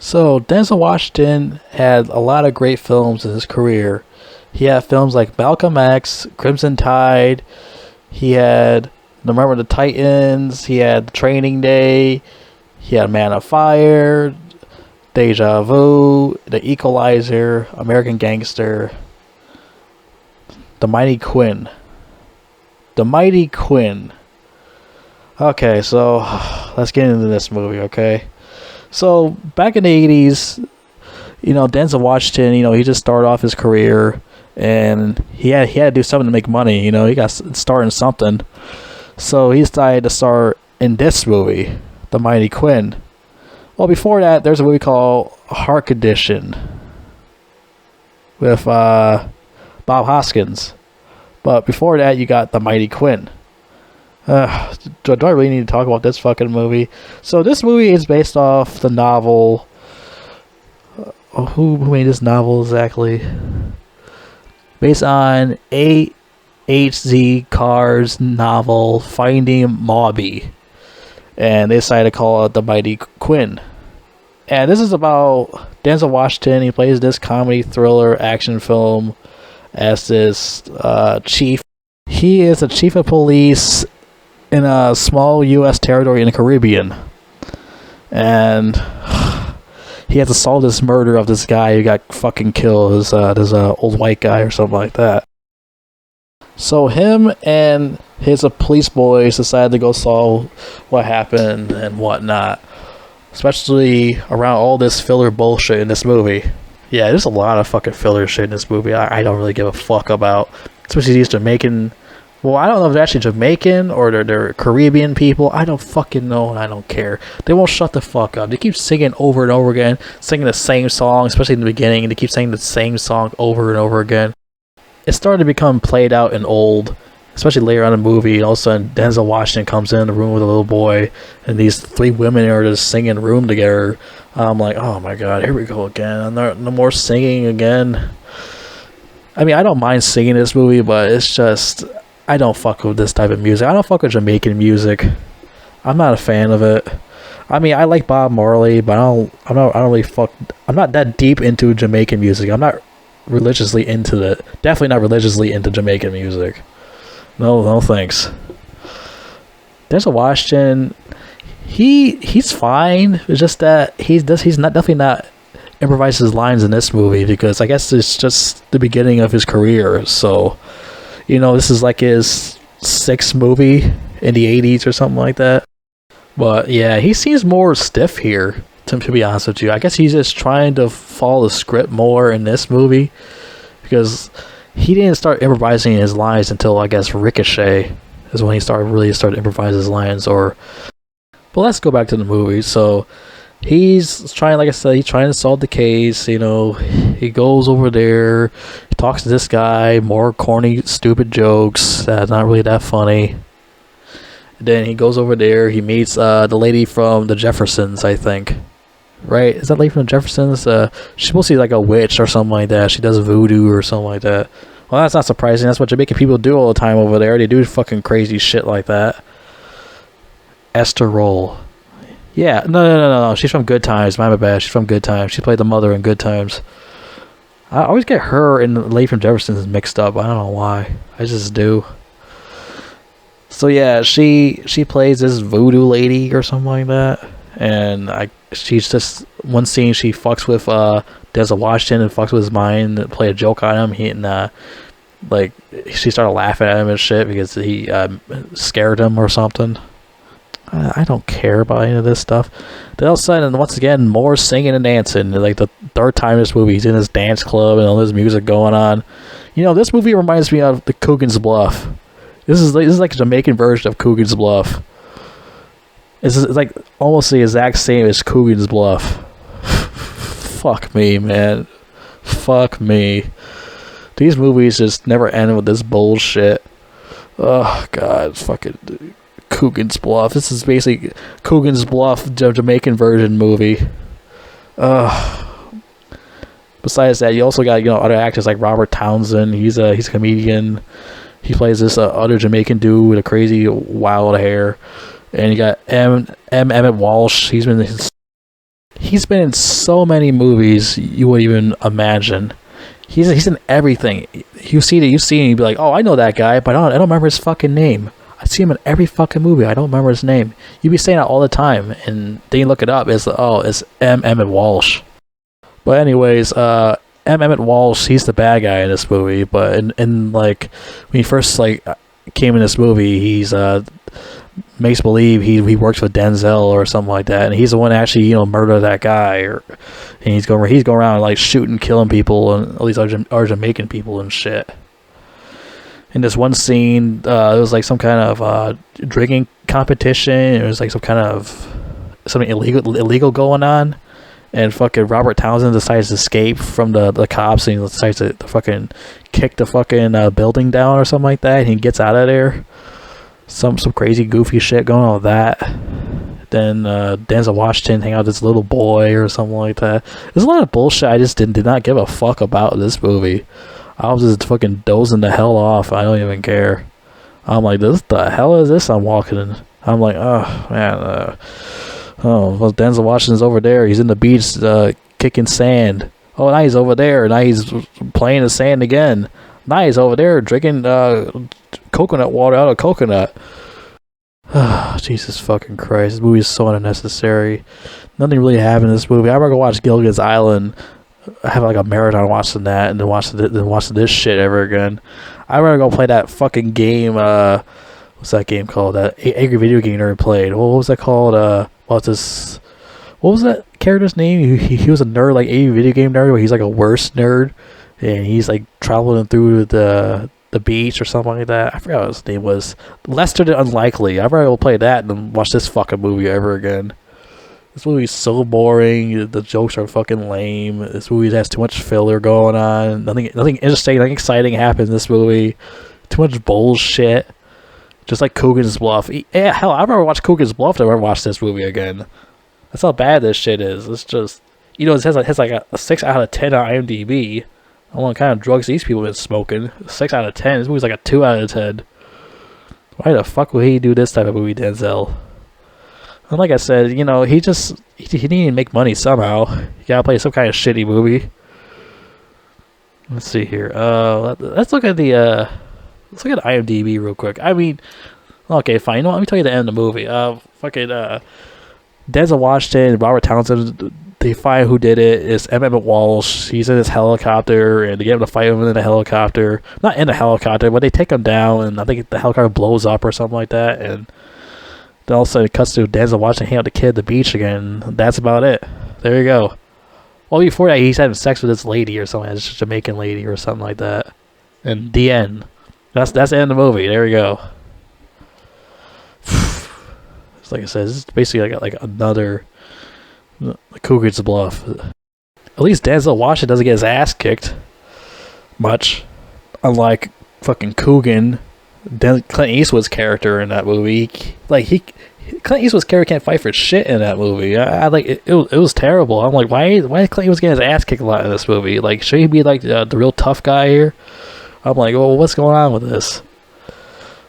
So Denzel Washington had a lot of great films in his career. He had films like Malcolm X, Crimson Tide. He had Remember the Titans. He had Training Day. He had Man of Fire, Deja Vu, The Equalizer, American Gangster, The Mighty Quinn. The Mighty Quinn. Okay, so let's get into this movie, okay? So back in the 80s, Denzel Washington, he just started off his career and he had to do something to make money, he got started in something. So he decided to start in this movie, The Mighty Quinn. Well, before that, there's a movie called Heart Condition with Bob Hoskins. But before that, you got The Mighty Quinn. Do I really need to talk about this fucking movie? So this movie is based off the novel. Who made this novel exactly? Based on A.H.Z. Carr's novel Finding Mobby. And they decided to call it The Mighty Quinn. And this is about Denzel Washington. He plays this comedy thriller action film as this chief. He is a chief of police in a small U.S. territory in the Caribbean. And he has to solve this murder of this guy who got fucking killed. This old white guy or something like that. So him and his police boys decided to go solve what happened and whatnot. Especially around all this filler bullshit in this movie. Yeah, there's a lot of fucking filler shit in this movie I don't really give a fuck about. Especially these Jamaican... Well, I don't know if they're actually Jamaican or they're Caribbean people. I don't fucking know and I don't care. They won't shut the fuck up. They keep singing over and over again. Singing the same song, especially in the beginning. They keep singing the same song over and over again. It started to become played out and old. Especially later on in the movie. All of a sudden, Denzel Washington comes in the room with a little boy. And these three women are just singing in a room together. I'm like, oh my god, here we go again. No more singing again. I mean, I don't mind singing this movie, but it's just... I don't fuck with this type of music. I don't fuck with Jamaican music. I'm not a fan of it. I mean, I like Bob Marley, but I'm not that deep into Jamaican music. I'm not religiously into it. Definitely not religiously into Jamaican music. No thanks. Denzel Washington, he's fine. It's just that he's definitely not improvising his lines in this movie because I guess it's just the beginning of his career. So, this is like his sixth movie in the 80s or something like that. But yeah, he seems more stiff here, to be honest with you. I guess he's just trying to follow the script more in this movie because he didn't start improvising his lines until, I guess, Ricochet is when he really started improvising his lines. But let's go back to the movie. So he's trying, like I said, he's trying to solve the case. He goes over there, he talks to this guy, more corny, stupid jokes that's not really that funny. Then he goes over there, he meets the lady from the Jeffersons, I think. Right? Is that lady from the Jeffersons? She's supposed to be like a witch or something like that. She does voodoo or something like that. Well, that's not surprising. That's what Jamaican people do all the time over there. They do fucking crazy shit like that. Esther Roll. Yeah, no. She's from Good Times. My bad. She's from Good Times. She played the mother in Good Times. I always get her and the lady from Jefferson's mixed up. I don't know why. I just do. So yeah, she plays this voodoo lady or something like that. And she's just one scene she fucks with Denzel Washington and fucks with his mind and play a joke on him. She started laughing at him and shit because he scared him or something. I don't care about any of this stuff. Then all of a sudden, once again, more singing and dancing. Like the third time in this movie, he's in this dance club and all this music going on. This movie reminds me of the Coogan's Bluff. This is like a Jamaican version of Coogan's Bluff. It's like almost the exact same as Coogan's Bluff. Fuck me, man. Fuck me. These movies just never end with this bullshit. Oh god, fucking Coogan's Bluff. This is basically Coogan's Bluff, Jamaican version movie. Besides that, you also got other actors like Robert Townsend. He's a comedian. He plays this other Jamaican dude with a crazy wild hair. And you got Emmett Walsh. He He's been in so many movies you wouldn't even imagine. He's in everything. You see him, you'd be like, oh, I know that guy, but I don't remember his fucking name. I see him in every fucking movie. I don't remember his name. You'd be saying that all the time, and then you look it up. It's M. Emmett Walsh. But anyways, M. Emmett Walsh, he's the bad guy in this movie. But in like when he first like came in this movie, he's makes believe he works with Denzel or something like that, and he's the one that actually murdered that guy, and he's going around like shooting, killing people, and all these other Jamaican people and shit. In this one scene, it was like some kind of drinking competition. It was like something illegal going on, and fucking Robert Townsend decides to escape from the cops, and he decides to fucking kick the fucking building down or something like that. And he gets out of there. Some crazy goofy shit going on with that. Then Denzel Washington hang out with this little boy or something like that. There's a lot of bullshit I just did not give a fuck about this movie. I was just fucking dozing the hell off. I don't even care. I'm like, this the hell is this I'm walking in? I'm like, oh man, well, Denzel Washington's over there. He's in the beach kicking sand. Oh, now he's over there. Now he's playing the sand again. Now he's over there drinking coconut water out of coconut. Jesus fucking Christ. This movie is so unnecessary. Nothing really happened in this movie. I'm gonna go watch Gilligan's Island. I have like a marathon watching that, and then watching this shit ever again. I'd rather go play that fucking game. What's that game called? That angry video game never played. What was that called? What was that character's name? He was a nerd, like a video game nerd, where he's like a worse nerd, and he's like traveling through the beach or something like that. I forgot what his name was. Lester the Unlikely. I'd rather go play that than watch this fucking movie ever again. This movie's so boring. The jokes are fucking lame. This movie has too much filler going on. Nothing interesting, nothing exciting happens in this movie. Too much bullshit. Just like Coogan's Bluff. Yeah, hell, I'd rather watch Coogan's Bluff than ever watch this movie again. That's how bad this shit is. It's just, it has like a 6 out of 10 on IMDb. I don't know what kind of drugs these people have been smoking. 6 out of 10. This movie's like a 2 out of 10. Why the fuck would he do this type of movie, Denzel? And like I said, he needed to make money somehow. You gotta play some kind of shitty movie. Let's see here. Let's look at IMDb real quick. I mean, okay, fine. Let me tell you the end of the movie. Denzel Washington, Robert Townsend, they find who did it. It's M. Emmett Walsh. He's in his helicopter, and they get him to fight him in the helicopter. Not in the helicopter, but they take him down, and I think the helicopter blows up or something like that, and then all of a sudden it cuts to Denzel Washington hanging out with the kid at the beach again. That's about it. There you go. Well, before that, he's having sex with this lady or something, this Jamaican lady or something like that. And the end. That's the end of the movie. There we go. It's like I said, this is basically like another Coogan's Bluff. At least Denzel Washington doesn't get his ass kicked much, unlike fucking Coogan, Clint Eastwood's character in that movie. Clint Eastwood's character can't fight for shit in that movie. I like it. It was terrible. I'm like, why Clint Eastwood getting his ass kicked a lot in this movie? Like, should he be like the real tough guy here? I'm like, well, what's going on with this?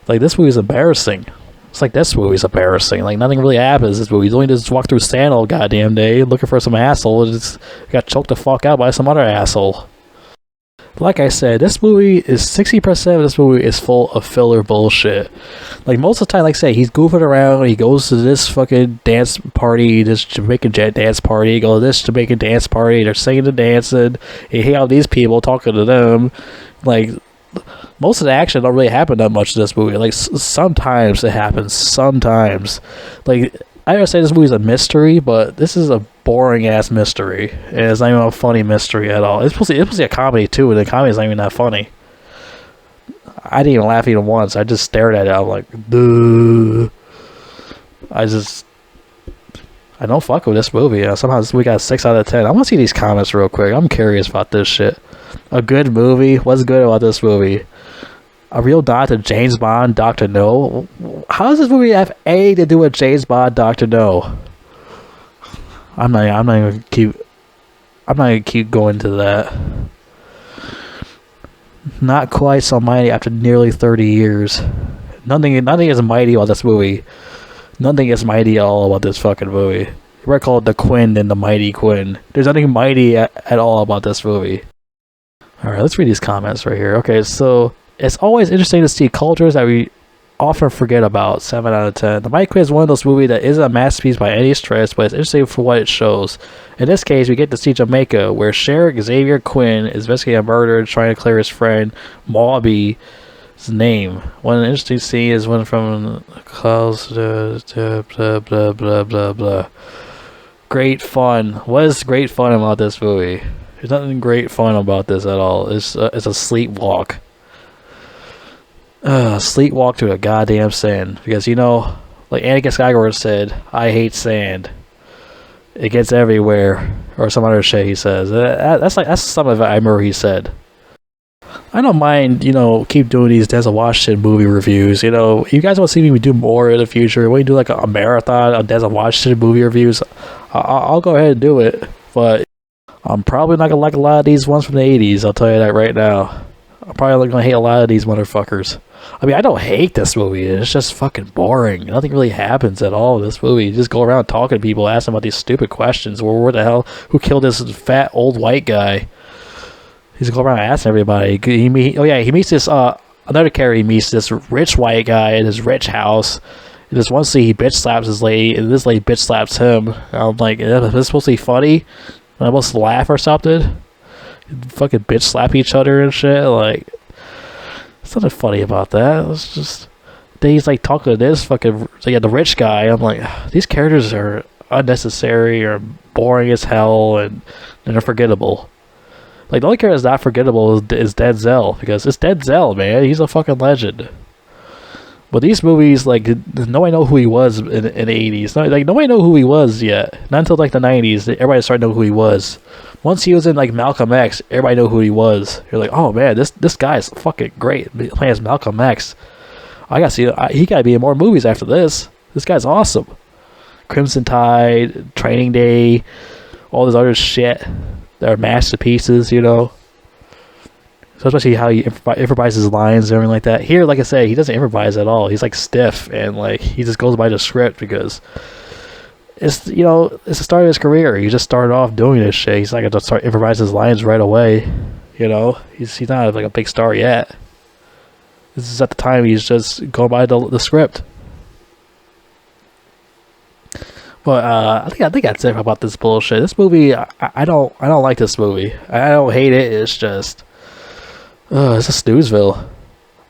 Like, this movie's embarrassing. It's like this movie's embarrassing. Like, nothing really happens in this movie. He's only just walk through sand all goddamn day looking for some asshole and just got choked the fuck out by some other asshole. Like I said, this movie is 60% of this movie is full of filler bullshit. Like, most of the time, like I say, he's goofing around. He goes to this fucking dance party, this Jamaican dance party. He goes to this Jamaican dance party. They're singing and dancing. He hang out with these people, talking to them. Like, most of the action don't really happen that much in this movie. Like, sometimes it happens. Sometimes. Like, I don't say this movie's a mystery, but this is a boring ass mystery, and it's not even a funny mystery at all. It's supposed to be a comedy too, and the comedy's not even that funny. I didn't even laugh even once. I just stared at it. I'm like, duh. I don't fuck with this movie. Somehow this movie got a 6 out of 10. I want to see these comments real quick. I'm curious about this shit. A good movie? What's good about this movie? A real nod to James Bond, Dr. No? How does this movie have anything to do with James Bond, Dr. No? I'm not gonna keep going to that. Not quite so mighty after nearly 30 years. Nothing is mighty about this movie. Nothing is mighty at all about this fucking movie. We're called the Quinn and the Mighty Quinn. There's nothing mighty at all about this movie. Alright, let's read these comments right here. Okay, so it's always interesting to see cultures that we often forget about. 7 out of 10. The Mighty Quinn is one of those movies that isn't a masterpiece by any stretch, but it's interesting for what it shows. In this case, we get to see Jamaica, where Sheriff Xavier Quinn is investigating a murder trying to clear his friend Mobby's name. One interesting scene is one from close blah blah blah blah blah. Great fun. What is great fun about this movie? There's nothing great fun about this at all. It's a sleepwalk. Sleepwalk to a goddamn sand. Because, you know, like Anakin Skywalker said, I hate sand. It gets everywhere. Or some other shit he says. That's some of it I remember he said. I don't mind, you know, keep doing these Denzel Washington movie reviews. You know, you guys want to see me do more in the future. When you do like a marathon of Denzel Washington movie reviews, I'll go ahead and do it. But I'm probably not gonna like a lot of these ones from the 80s. I'll tell you that right now. I'm probably gonna hate a lot of these motherfuckers. I mean, I don't hate this movie. It's just fucking boring. Nothing really happens at all in this movie. You just go around talking to people, asking about these stupid questions. Well, where the hell? Who killed this fat old white guy? He's going around asking everybody. He meets this another character. He meets this rich white guy in his rich house. In this one scene, he bitch slaps his lady, and this lady bitch slaps him. I'm like, is this supposed to be funny? Am I supposed to laugh or something? Fucking bitch slap each other and shit. Like, there's nothing funny about that. It's just then he's like talking to this fucking the rich guy. I'm like, these characters are unnecessary or boring as hell, and they're forgettable. Like, the only character that's not forgettable is Denzel, because it's Denzel, man. He's a fucking legend. But these movies, like, nobody know who he was in the 80s. Nobody know who he was yet. Not until, like, the 90s. Everybody started to know who he was. Once he was in, like, Malcolm X, everybody knew who he was. You're like, oh, man, this guy's fucking great. Playing as Malcolm X. I gotta see, he gotta be in more movies after this. This guy's awesome. Crimson Tide, Training Day, all this other shit. They're masterpieces, you know. So especially how he improvises lines and everything like that. Here, like I said, he doesn't improvise at all. He's like stiff, and like he just goes by the script because it's, you know, it's the start of his career. He just started off doing this shit. He's not gonna start improvising his lines right away. You know, he's not like a big star yet. This is at the time he's just going by the script. But I think that's it about this bullshit. This movie, I don't like this movie. I don't hate it. It's just, it's a snoozeville.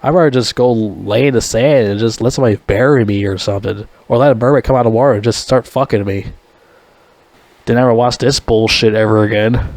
I'd rather just go lay in the sand and just let somebody bury me or something, or let a mermaid come out of the water and just start fucking me. Then never watch this bullshit ever again.